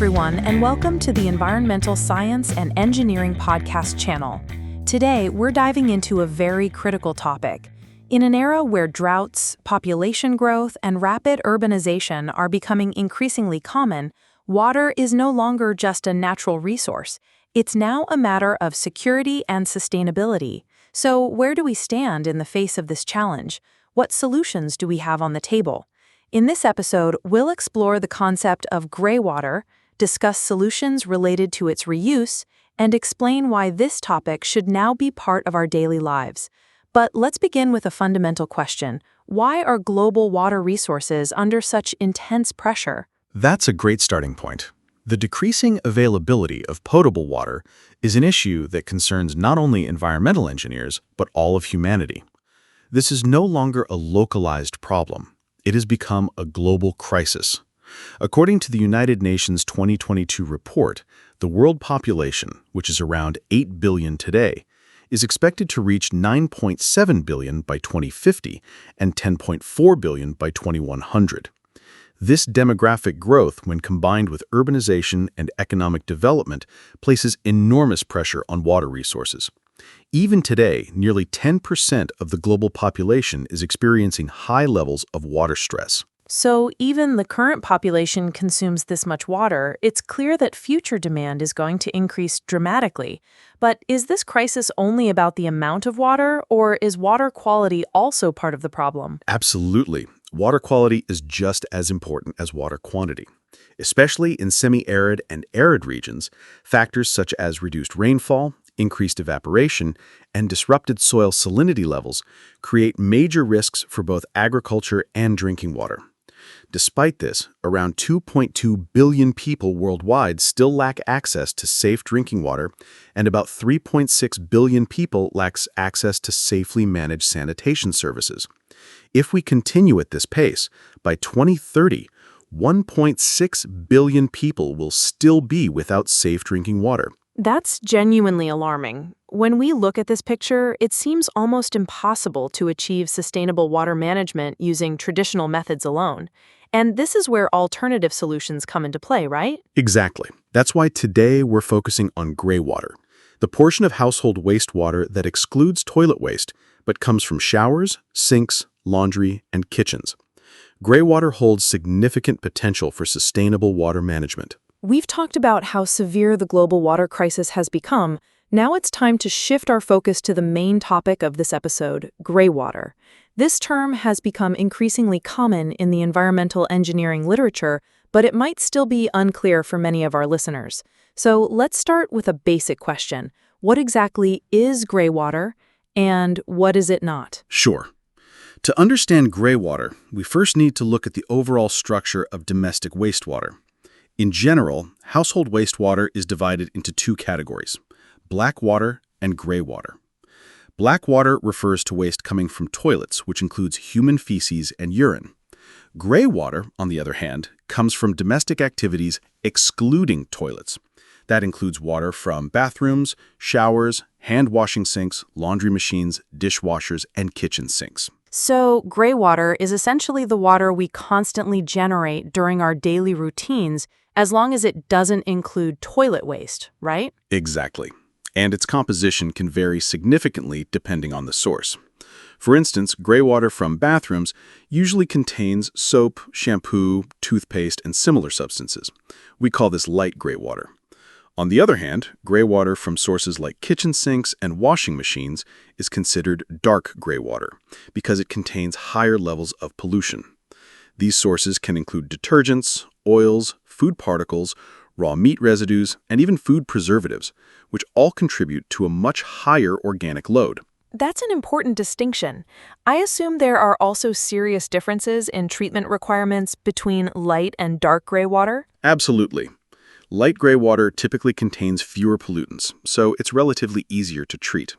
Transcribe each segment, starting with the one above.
everyone, and welcome to the Environmental Science and Engineering Podcast channel. Today, we're diving into a very critical topic. In an era where droughts, population growth, and rapid urbanization are becoming increasingly common, water is no longer just a natural resource. It's now a matter of security and sustainability. So, where do we stand in the face of this challenge? What solutions do we have on the table? In this episode, we'll explore the concept of greywater, discuss solutions related to its reuse, and explain why this topic should now be part of our daily lives. But let's begin with a fundamental question. Why are global water resources under such intense pressure? That's a great starting point. The decreasing availability of potable water is an issue that concerns not only environmental engineers, but all of humanity. This is no longer a localized problem. It has become a global crisis. According to the United Nations 2022 report, the world population, which is around 8 billion today, is expected to reach 9.7 billion by 2050 and 10.4 billion by 2100. This demographic growth, when combined with urbanization and economic development, places enormous pressure on water resources. Even today, nearly 10% of the global population is experiencing high levels of water stress. So even the current population consumes this much water, it's clear that future demand is going to increase dramatically. But is this crisis only about the amount of water, or is water quality also part of the problem? Absolutely. Water quality is just as important as water quantity. Especially in semi-arid and arid regions, factors such as reduced rainfall, increased evaporation, and disrupted soil salinity levels create major risks for both agriculture and drinking water. Despite this, around 2.2 billion people worldwide still lack access to safe drinking water, and about 3.6 billion people lack access to safely managed sanitation services. If we continue at this pace, by 2030, 1.6 billion people will still be without safe drinking water. That's genuinely alarming. When we look at this picture, it seems almost impossible to achieve sustainable water management using traditional methods alone. And this is where alternative solutions come into play, right? Exactly. That's why today we're focusing on greywater, the portion of household wastewater that excludes toilet waste, but comes from showers, sinks, laundry, and kitchens. Greywater holds significant potential for sustainable water management. We've talked about how severe the global water crisis has become. Now it's time to shift our focus to the main topic of this episode, greywater. This term has become increasingly common in the environmental engineering literature, but it might still be unclear for many of our listeners. So let's start with a basic question. What exactly is greywater, and what is it not? Sure. To understand greywater, we first need to look at the overall structure of domestic wastewater. In general, household wastewater is divided into two categories: black water and greywater. Black water refers to waste coming from toilets, which includes human feces and urine. Greywater, on the other hand, comes from domestic activities excluding toilets. That includes water from bathrooms, showers, hand-washing sinks, laundry machines, dishwashers, and kitchen sinks. So, greywater is essentially the water we constantly generate during our daily routines, as long as it doesn't include toilet waste, right? Exactly. And its composition can vary significantly depending on the source. For instance, greywater from bathrooms usually contains soap, shampoo, toothpaste, and similar substances. We call this light greywater. On the other hand, greywater from sources like kitchen sinks and washing machines is considered dark greywater because it contains higher levels of pollution. These sources can include detergents, oils, food particles, raw meat residues, and even food preservatives, which all contribute to a much higher organic load. That's an important distinction. I assume there are also serious differences in treatment requirements between light and dark greywater? Absolutely. Light greywater typically contains fewer pollutants, so it's relatively easier to treat.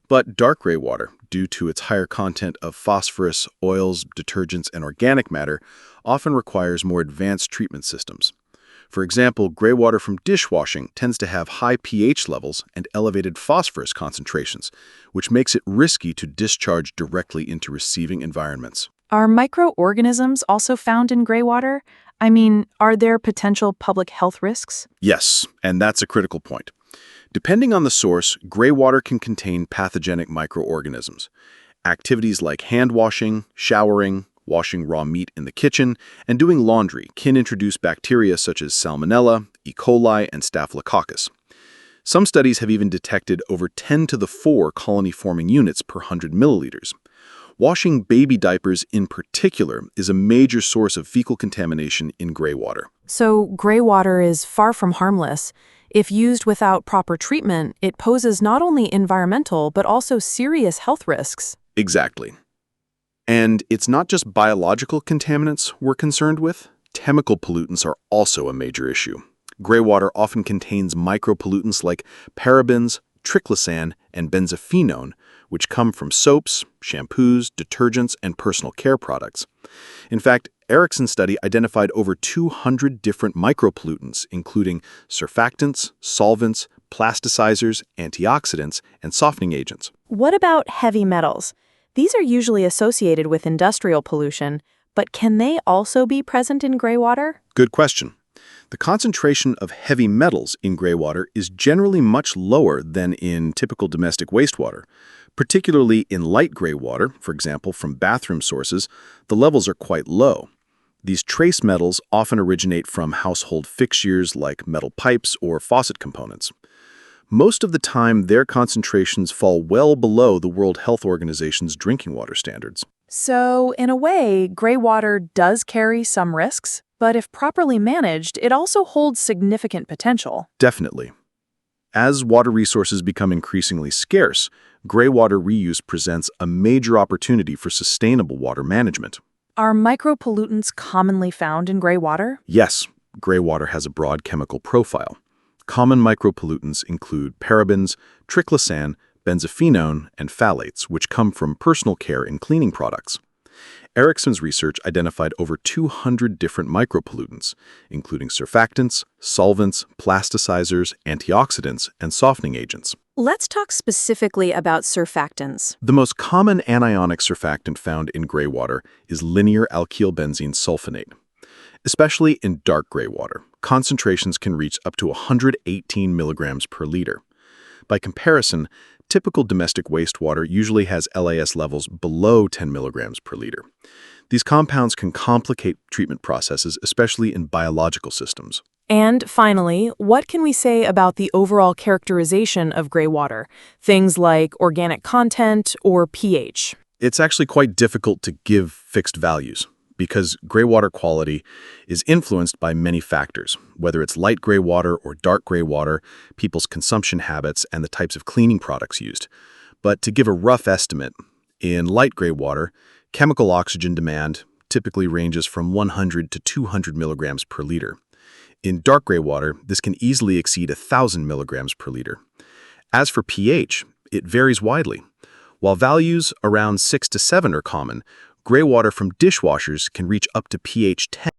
But dark greywater, due to its higher content of phosphorus, oils, detergents, and organic matter, often requires more advanced treatment systems. For example, greywater from dishwashing tends to have high pH levels and elevated phosphorus concentrations, which makes it risky to discharge directly into receiving environments. Are microorganisms also found in greywater? I mean, are there potential public health risks? Yes, and that's a critical point. Depending on the source, greywater can contain pathogenic microorganisms. Activities like hand washing, showering, washing raw meat in the kitchen, and doing laundry can introduce bacteria such as Salmonella, E. coli, and Staphylococcus. Some studies have even detected over 10 to the 4 colony-forming units per 100 milliliters. Washing baby diapers in particular is a major source of fecal contamination in greywater. So, gray water is far from harmless. If used without proper treatment, it poses not only environmental but also serious health risks. Exactly. And it's not just biological contaminants we're concerned with. Chemical pollutants are also a major issue. Greywater often contains micropollutants like parabens, triclosan, and benzophenone, which come from soaps, shampoos, detergents, and personal care products. In fact, Erickson's study identified over 200 different micropollutants, including surfactants, solvents, plasticizers, antioxidants, and softening agents. What about heavy metals? These are usually associated with industrial pollution, but can they also be present in gray water? Good question. The concentration of heavy metals in greywater is generally much lower than in typical domestic wastewater. Particularly in light gray water, for example, from bathroom sources, the levels are quite low. These trace metals often originate from household fixtures like metal pipes or faucet components. Most of the time, their concentrations fall well below the World Health Organization's drinking water standards. So, in a way, gray water does carry some risks, but if properly managed, it also holds significant potential. Definitely. As water resources become increasingly scarce, greywater reuse presents a major opportunity for sustainable water management. Are micropollutants commonly found in gray water? Yes, greywater has a broad chemical profile. Common micropollutants include parabens, triclosan, benzophenone, and phthalates, which come from personal care and cleaning products. Erickson's research identified over 200 different micropollutants, including surfactants, solvents, plasticizers, antioxidants, and softening agents. Let's talk specifically about surfactants. The most common anionic surfactant found in greywater is linear alkylbenzene sulfonate. Especially in dark greywater, concentrations can reach up to 118 milligrams per liter. By comparison, typical domestic wastewater usually has LAS levels below 10 milligrams per liter. These compounds can complicate treatment processes, especially in biological systems. And finally, what can we say about the overall characterization of gray water? Things like organic content or pH. It's actually quite difficult to give fixed values because greywater quality is influenced by many factors, whether it's light gray water or dark gray water, people's consumption habits, and the types of cleaning products used. But to give a rough estimate, in light gray water, chemical oxygen demand typically ranges from 100 to 200 milligrams per liter. In dark gray water, this can easily exceed 1,000 milligrams per liter. As for pH, it varies widely. While values around 6 to 7 are common, gray water from dishwashers can reach up to pH 10.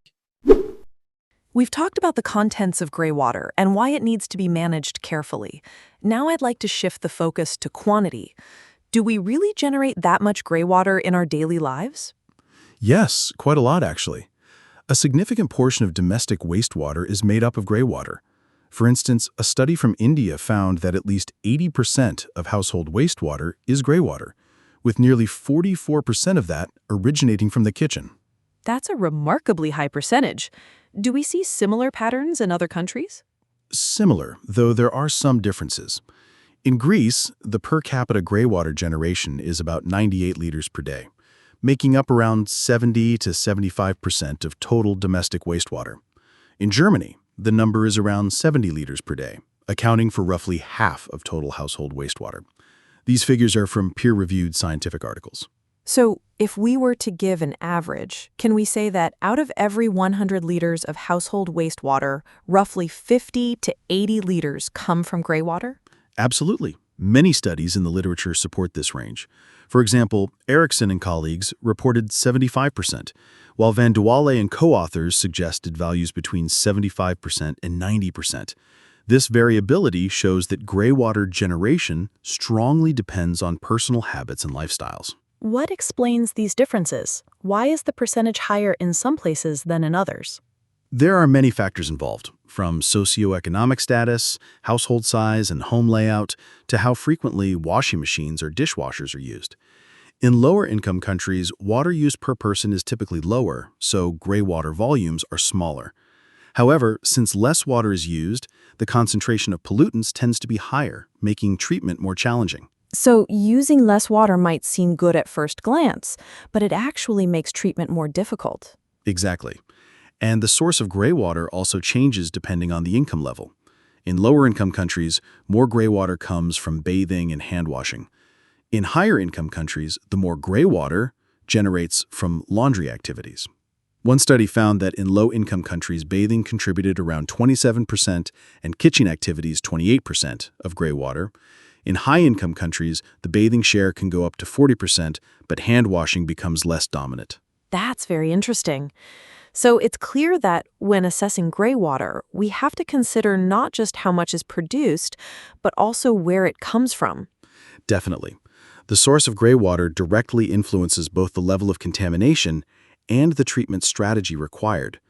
We've talked about the contents of gray water and why it needs to be managed carefully. Now I'd like to shift the focus to quantity. Do we really generate that much gray water in our daily lives? Yes, quite a lot actually. A significant portion of domestic wastewater is made up of greywater. For instance, a study from India found that at least 80% of household wastewater is greywater, with nearly 44% of that originating from the kitchen. That's a remarkably high percentage. Do we see similar patterns in other countries? Similar, though there are some differences. In Greece, the per capita greywater generation is about 98 liters per day, making up around 70 to 75% of total domestic wastewater. In Germany, the number is around 70 liters per day, accounting for roughly half of total household wastewater. These figures are from peer-reviewed scientific articles. So, if we were to give an average, can we say that out of every 100 liters of household wastewater, roughly 50 to 80 liters come from greywater? Absolutely. Many studies in the literature support this range. For example, Erickson and colleagues reported 75%, while Van de Walle and co-authors suggested values between 75% and 90%. This variability shows that greywater generation strongly depends on personal habits and lifestyles. What explains these differences? Why is the percentage higher in some places than in others? There are many factors involved, from socioeconomic status, household size, and home layout, to how frequently washing machines or dishwashers are used. In lower-income countries, water use per person is typically lower, so gray water volumes are smaller. However, since less water is used, the concentration of pollutants tends to be higher, making treatment more challenging. So, using less water might seem good at first glance, but it actually makes treatment more difficult. Exactly. And the source of gray water also changes depending on the income level. In lower-income countries, more gray water comes from bathing and hand washing. In higher-income countries, the more gray water generates from laundry activities. One study found that in low-income countries, bathing contributed around 27% and kitchen activities 28% of gray water. In high-income countries, the bathing share can go up to 40%, but hand washing becomes less dominant. That's very interesting. So it's clear that when assessing gray water, we have to consider not just how much is produced, but also where it comes from. Definitely. The source of gray water directly influences both the level of contamination and the treatment strategy required.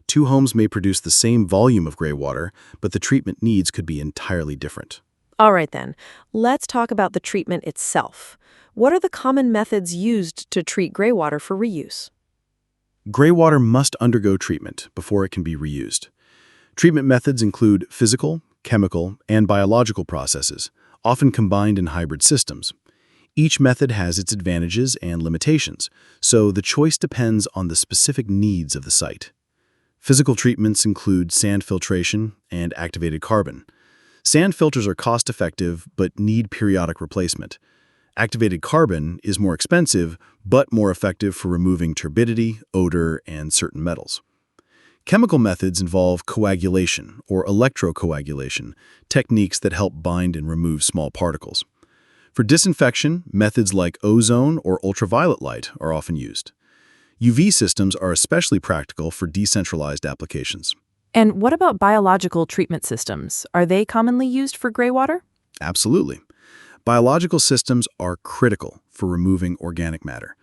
Two homes may produce the same volume of gray water, but the treatment needs could be entirely different. All right then, let's talk about the treatment itself. What are the common methods used to treat gray water for reuse? Gray water must undergo treatment before it can be reused. Treatment methods include physical, chemical, and biological processes, often combined in hybrid systems. Each method has its advantages and limitations, so the choice depends on the specific needs of the site. Physical treatments include sand filtration and activated carbon. Sand filters are cost-effective but need periodic replacement. Activated carbon is more expensive but more effective for removing turbidity, odor, and certain metals. Chemical methods involve coagulation or electrocoagulation, techniques that help bind and remove small particles. For disinfection, methods like ozone or ultraviolet light are often used. UV systems are especially practical for decentralized applications. And what about biological treatment systems? Are they commonly used for gray water? Absolutely. Biological systems are critical for removing organic matter.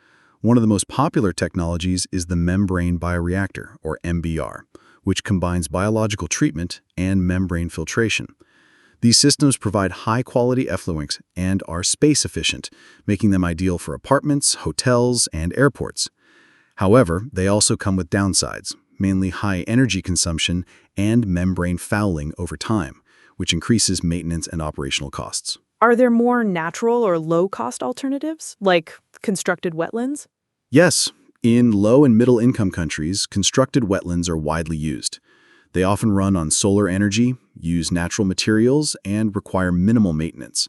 One of the most popular technologies is the membrane bioreactor, or MBR, which combines biological treatment and membrane filtration. These systems provide high-quality effluents and are space-efficient, making them ideal for apartments, hotels, and airports. However, they also come with downsides, mainly high energy consumption and membrane fouling over time, which increases maintenance and operational costs. Are there more natural or low-cost alternatives, like constructed wetlands? Yes, in low- and middle-income countries, constructed wetlands are widely used. They often run on solar energy, use natural materials, and require minimal maintenance.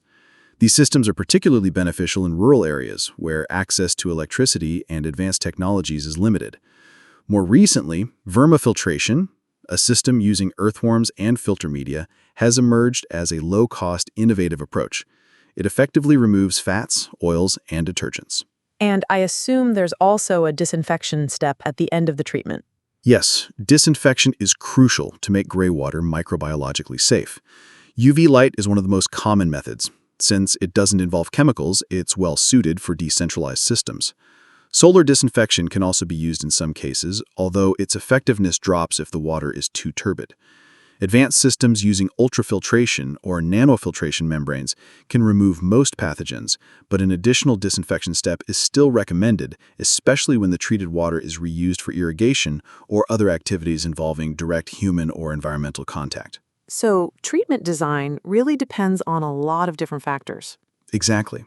These systems are particularly beneficial in rural areas where access to electricity and advanced technologies is limited. More recently, vermifiltration, a system using earthworms and filter media, has emerged as a low-cost, innovative approach. It effectively removes fats, oils, and detergents. And I assume there's also a disinfection step at the end of the treatment. Yes, disinfection is crucial to make gray water microbiologically safe. UV light is one of the most common methods. Since it doesn't involve chemicals, it's well suited for decentralized systems. Solar disinfection can also be used in some cases, although its effectiveness drops if the water is too turbid. Advanced systems using ultrafiltration or nanofiltration membranes can remove most pathogens, but an additional disinfection step is still recommended, especially when the treated water is reused for irrigation or other activities involving direct human or environmental contact. So, treatment design really depends on a lot of different factors. Exactly.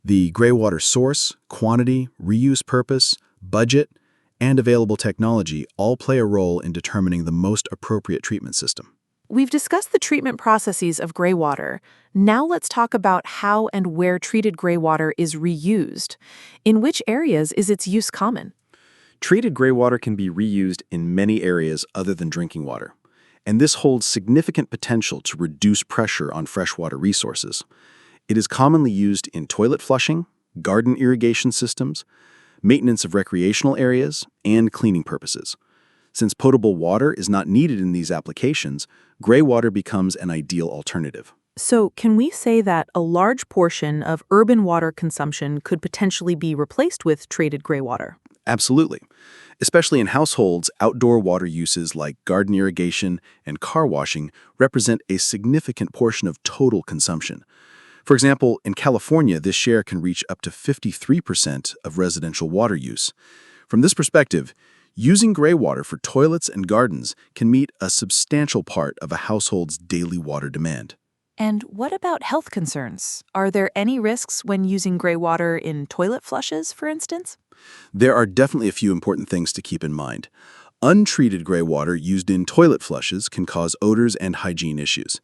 The gray water source, quantity, reuse purpose, budget, and available technology all play a role in determining the most appropriate treatment system. We've discussed the treatment processes of gray water. Now let's talk about how and where treated gray water is reused. In which areas is its use common? Treated gray water can be reused in many areas other than drinking water, and this holds significant potential to reduce pressure on freshwater resources. It is commonly used in toilet flushing, garden irrigation systems, maintenance of recreational areas, and cleaning purposes. Since potable water is not needed in these applications, gray water becomes an ideal alternative. So, can we say that a large portion of urban water consumption could potentially be replaced with treated gray water? Absolutely. Especially in households, outdoor water uses like garden irrigation and car washing represent a significant portion of total consumption. For example, in California, this share can reach up to 53% of residential water use. From this perspective, using gray water for toilets and gardens can meet a substantial part of a household's daily water demand. And what about health concerns? Are there any risks when using gray water in toilet flushes, for instance? There are definitely a few important things to keep in mind. Untreated gray water used in toilet flushes can cause odors and hygiene issues.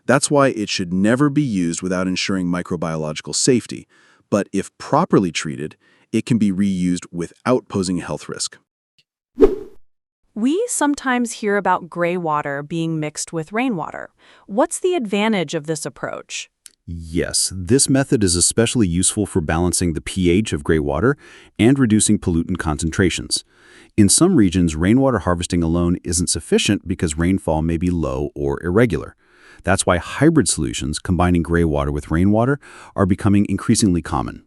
That's why it should never be used without ensuring microbiological safety. But if properly treated, it can be reused without posing a health risk. We sometimes hear about gray water being mixed with rainwater. What's the advantage of this approach? Yes, this method is especially useful for balancing the pH of gray water and reducing pollutant concentrations. In some regions, rainwater harvesting alone isn't sufficient because rainfall may be low or irregular. That's why hybrid solutions combining gray water with rainwater are becoming increasingly common.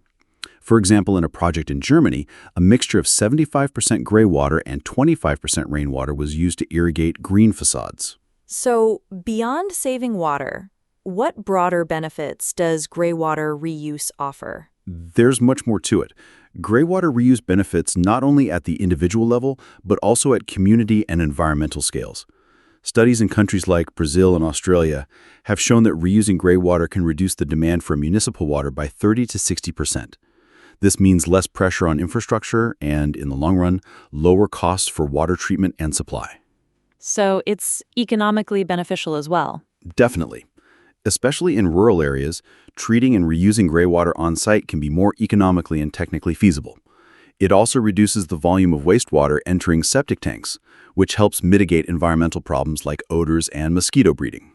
For example, in a project in Germany, a mixture of 75% gray water and 25% rainwater was used to irrigate green facades. So, beyond saving water, what broader benefits does gray water reuse offer? There's much more to it. Gray water reuse benefits not only at the individual level, but also at community and environmental scales. Studies in countries like Brazil and Australia have shown that reusing gray water can reduce the demand for municipal water by 30 to 60%. This means less pressure on infrastructure and, in the long run, lower costs for water treatment and supply. So, it's economically beneficial as well. Definitely. Especially in rural areas, treating and reusing gray water on-site can be more economically and technically feasible. It also reduces the volume of wastewater entering septic tanks, which helps mitigate environmental problems like odors and mosquito breeding.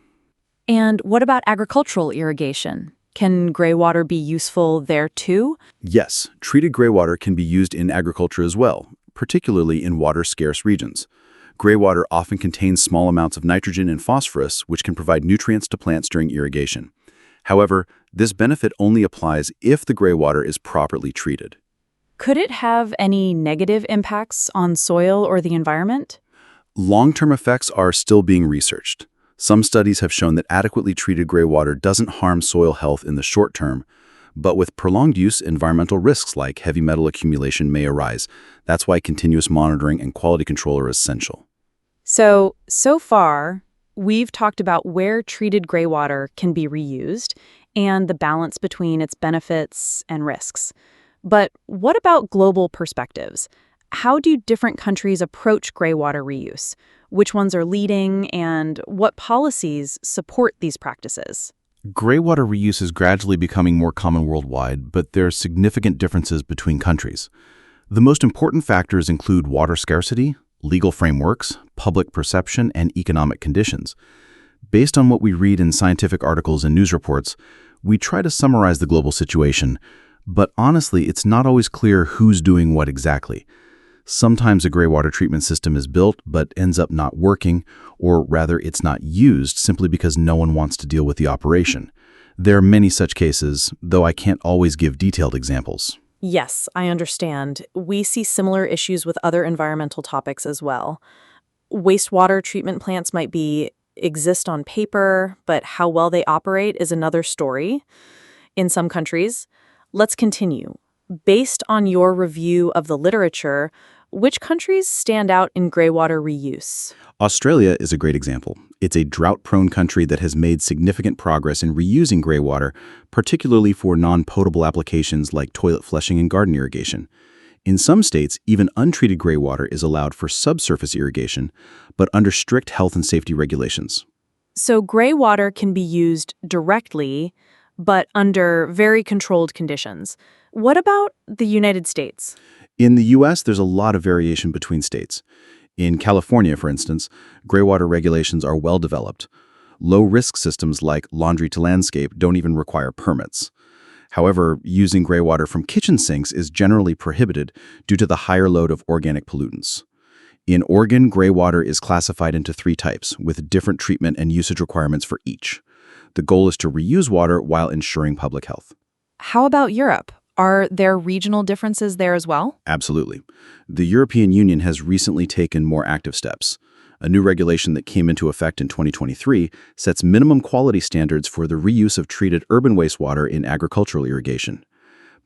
And what about agricultural irrigation? Can gray water be useful there too? Yes, treated gray water can be used in agriculture as well, particularly in water-scarce regions. Gray water often contains small amounts of nitrogen and phosphorus, which can provide nutrients to plants during irrigation. However, this benefit only applies if the gray water is properly treated. Could it have any negative impacts on soil or the environment? Long-term effects are still being researched. Some studies have shown that adequately treated gray water doesn't harm soil health in the short term, but with prolonged use, environmental risks like heavy metal accumulation may arise. That's why continuous monitoring and quality control are essential. So far, we've talked about where treated gray water can be reused and the balance between its benefits and risks. But what about global perspectives? How do different countries approach gray water reuse? Which ones are leading, and what policies support these practices? Gray water reuse is gradually becoming more common worldwide, but there are significant differences between countries. The most important factors include water scarcity, legal frameworks, public perception, and economic conditions. Based on what we read in scientific articles and news reports, we try to summarize the global situation, but honestly, it's not always clear who's doing what exactly. Sometimes a gray water treatment system is built but ends up not working, or rather it's not used simply because no one wants to deal with the operation. There are many such cases, though I can't always give detailed examples. Yes, I understand. We see similar issues with other environmental topics as well. Wastewater treatment plants might exist on paper, but how well they operate is another story in some countries. Let's continue. Based on your review of the literature, which countries stand out in gray water reuse? Australia is a great example. It's a drought-prone country that has made significant progress in reusing gray water, particularly for non-potable applications like toilet flushing and garden irrigation. In some states, even untreated gray water is allowed for subsurface irrigation, but under strict health and safety regulations. So gray water can be used directly, but under very controlled conditions. What about the United States? In the U.S., there's a lot of variation between states. In California, for instance, gray water regulations are well developed. Low-risk systems like laundry to landscape don't even require permits. However, using gray water from kitchen sinks is generally prohibited due to the higher load of organic pollutants. In Oregon, gray water is classified into 3 types, with different treatment and usage requirements for each. The goal is to reuse water while ensuring public health. How about Europe? Are there regional differences there as well? Absolutely. The European Union has recently taken more active steps. A new regulation that came into effect in 2023 sets minimum quality standards for the reuse of treated urban wastewater in agricultural irrigation.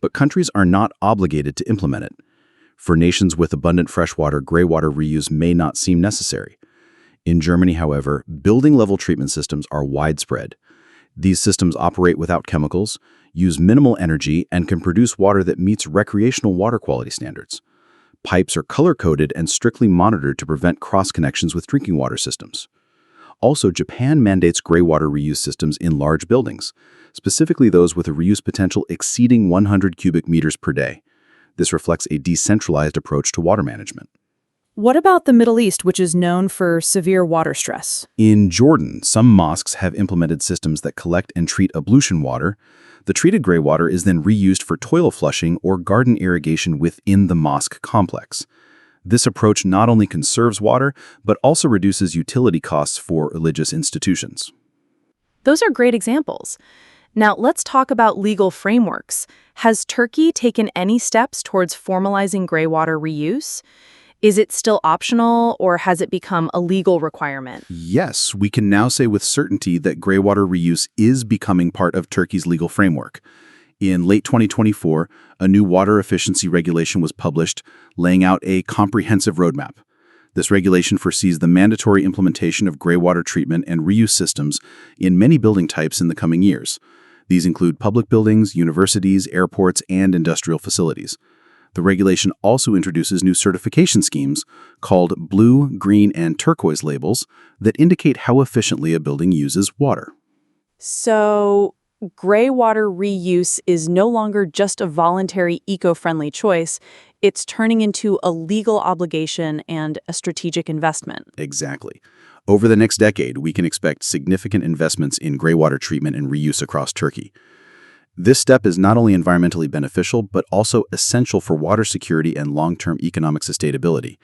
But countries are not obligated to implement it. For nations with abundant freshwater, greywater reuse may not seem necessary. In Germany, however, building-level treatment systems are widespread. These systems operate without chemicals, use minimal energy, and can produce water that meets recreational water quality standards. Pipes are color-coded and strictly monitored to prevent cross-connections with drinking water systems. Also, Japan mandates greywater reuse systems in large buildings, specifically those with a reuse potential exceeding 100 cubic meters per day. This reflects a decentralized approach to water management. What about the Middle East, which is known for severe water stress? In Jordan, some mosques have implemented systems that collect and treat ablution water. The treated greywater is then reused for toilet flushing or garden irrigation within the mosque complex. This approach not only conserves water, but also reduces utility costs for religious institutions. Those are great examples. Now, let's talk about legal frameworks. Has Turkey taken any steps towards formalizing greywater reuse? Is it still optional, or has it become a legal requirement? Yes, we can now say with certainty that greywater reuse is becoming part of Turkey's legal framework. In late 2024, a new water efficiency regulation was published, laying out a comprehensive roadmap. This regulation foresees the mandatory implementation of greywater treatment and reuse systems in many building types in the coming years. These include public buildings, universities, airports, and industrial facilities. The regulation also introduces new certification schemes called blue, green, and turquoise labels that indicate how efficiently a building uses water. So, greywater reuse is no longer just a voluntary, eco-friendly choice. It's turning into a legal obligation and a strategic investment. Exactly. Over the next decade, we can expect significant investments in greywater treatment and reuse across Turkey. This step is not only environmentally beneficial, but also essential for water security and long-term economic sustainability.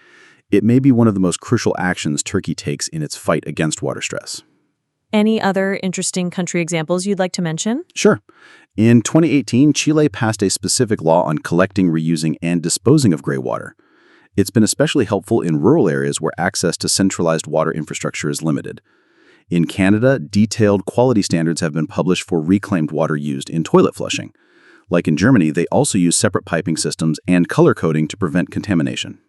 It may be one of the most crucial actions Turkey takes in its fight against water stress. Any other interesting country examples you'd like to mention? Sure. In 2018, Chile passed a specific law on collecting, reusing, and disposing of greywater. It's been especially helpful in rural areas where access to centralized water infrastructure is limited. In Canada, detailed quality standards have been published for reclaimed water used in toilet flushing. Like in Germany, they also use separate piping systems and color coding to prevent contamination.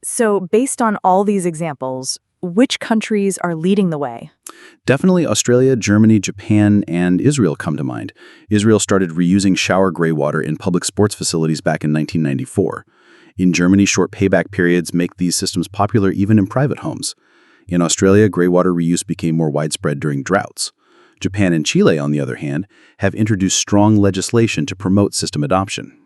So, based on all these examples, which countries are leading the way? Definitely Australia, Germany, Japan, and Israel come to mind. Israel started reusing shower greywater in public sports facilities back in 1994. In Germany, short payback periods make these systems popular even in private homes. In Australia, greywater reuse became more widespread during droughts. Japan and Chile, on the other hand, have introduced strong legislation to promote system adoption.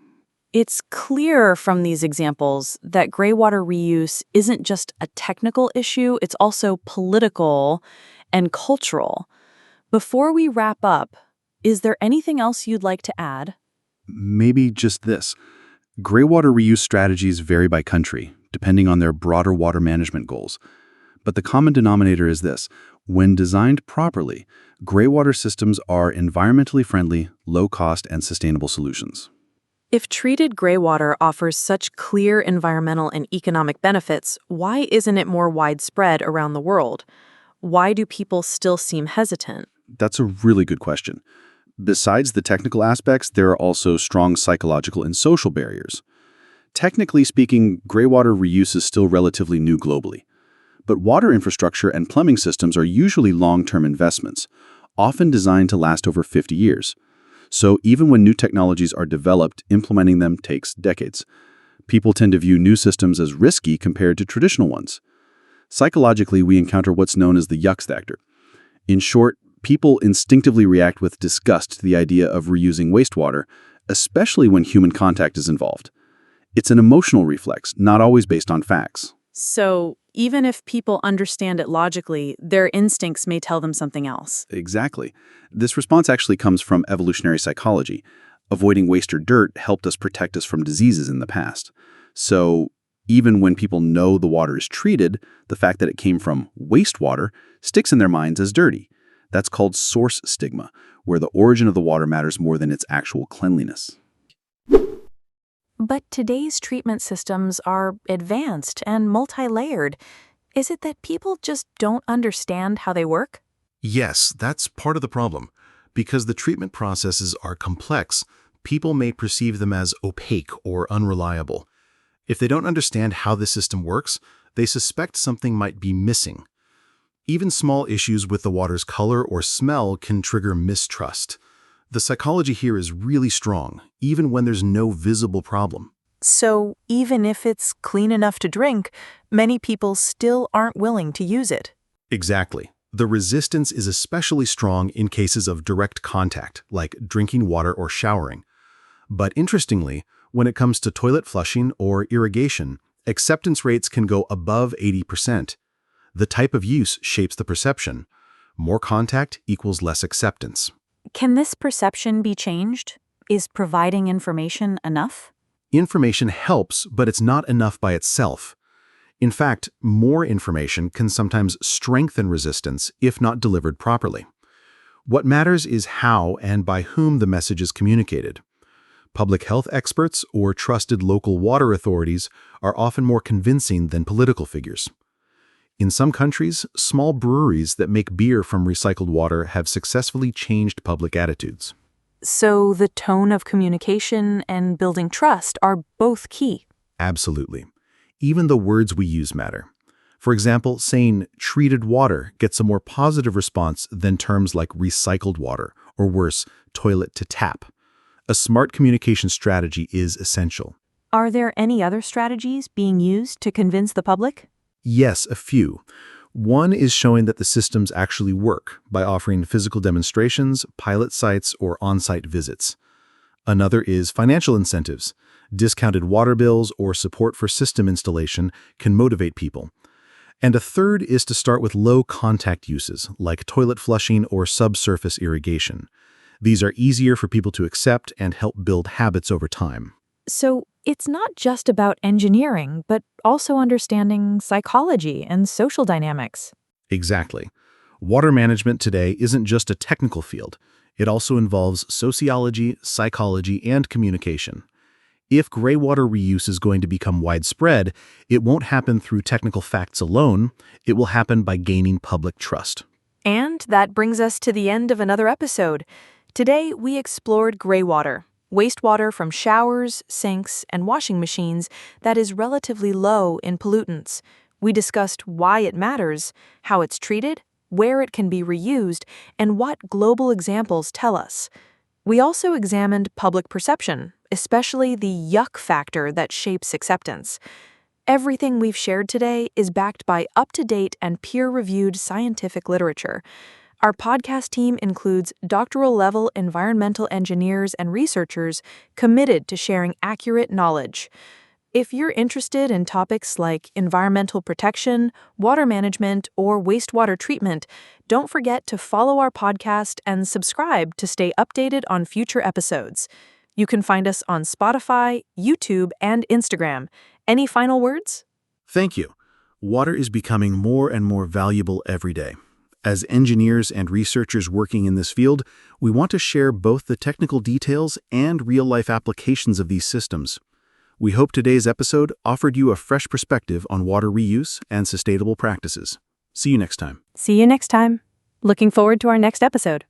It's clear from these examples that greywater reuse isn't just a technical issue, it's also political and cultural. Before we wrap up, is there anything else you'd like to add? Maybe just this. Greywater reuse strategies vary by country, depending on their broader water management goals. But the common denominator is this: when designed properly, greywater systems are environmentally friendly, low-cost, and sustainable solutions. If treated greywater offers such clear environmental and economic benefits, why isn't it more widespread around the world? Why do people still seem hesitant? That's a really good question. Besides the technical aspects, there are also strong psychological and social barriers. Technically speaking, greywater reuse is still relatively new globally. But water infrastructure and plumbing systems are usually long-term investments, often designed to last over 50 years. So even when new technologies are developed, implementing them takes decades. People tend to view new systems as risky compared to traditional ones. Psychologically, we encounter what's known as the yuck factor. In short, people instinctively react with disgust to the idea of reusing wastewater, especially when human contact is involved. It's an emotional reflex, not always based on facts. So, even if people understand it logically, their instincts may tell them something else. Exactly. This response actually comes from evolutionary psychology. Avoiding waste or dirt helped us protect us from diseases in the past. So, even when people know the water is treated, the fact that it came from wastewater sticks in their minds as dirty. That's called source stigma, where the origin of the water matters more than its actual cleanliness. But today's treatment systems are advanced and multi-layered. Is it that people just don't understand how they work? Yes, that's part of the problem. Because the treatment processes are complex, people may perceive them as opaque or unreliable. If they don't understand how the system works, they suspect something might be missing. Even small issues with the water's color or smell can trigger mistrust. The psychology here is really strong, even when there's no visible problem. So even if it's clean enough to drink, many people still aren't willing to use it. Exactly. The resistance is especially strong in cases of direct contact, like drinking water or showering. But interestingly, when it comes to toilet flushing or irrigation, acceptance rates can go above 80%. The type of use shapes the perception. More contact equals less acceptance. Can this perception be changed? Is providing information enough? Information helps, but it's not enough by itself. In fact, more information can sometimes strengthen resistance if not delivered properly. What matters is how and by whom the message is communicated. Public health experts or trusted local water authorities are often more convincing than political figures. In some countries, small breweries that make beer from recycled water have successfully changed public attitudes. So the tone of communication and building trust are both key. Absolutely. Even the words we use matter. For example, saying treated water gets a more positive response than terms like recycled water, or worse, toilet to tap. A smart communication strategy is essential. Are there any other strategies being used to convince the public? Yes, a few. One is showing that the systems actually work by offering physical demonstrations, pilot sites, or on-site visits. Another is financial incentives. Discounted water bills or support for system installation can motivate people. And a third is to start with low-contact uses, like toilet flushing or subsurface irrigation. These are easier for people to accept and help build habits over time. So it's not just about engineering, but also understanding psychology and social dynamics. Exactly. Water management today isn't just a technical field. It also involves sociology, psychology, and communication. If greywater reuse is going to become widespread, it won't happen through technical facts alone. It will happen by gaining public trust. And that brings us to the end of another episode. Today, we explored greywater, wastewater from showers, sinks, and washing machines that is relatively low in pollutants. We discussed why it matters, how it's treated, where it can be reused, and what global examples tell us. We also examined public perception, especially the yuck factor that shapes acceptance. Everything we've shared today is backed by up-to-date and peer-reviewed scientific literature. Our podcast team includes doctoral-level environmental engineers and researchers committed to sharing accurate knowledge. If you're interested in topics like environmental protection, water management, or wastewater treatment, don't forget to follow our podcast and subscribe to stay updated on future episodes. You can find us on Spotify, YouTube, and Instagram. Any final words? Thank you. Water is becoming more and more valuable every day. As engineers and researchers working in this field, we want to share both the technical details and real-life applications of these systems. We hope today's episode offered you a fresh perspective on water reuse and sustainable practices. See you next time. See you next time. Looking forward to our next episode.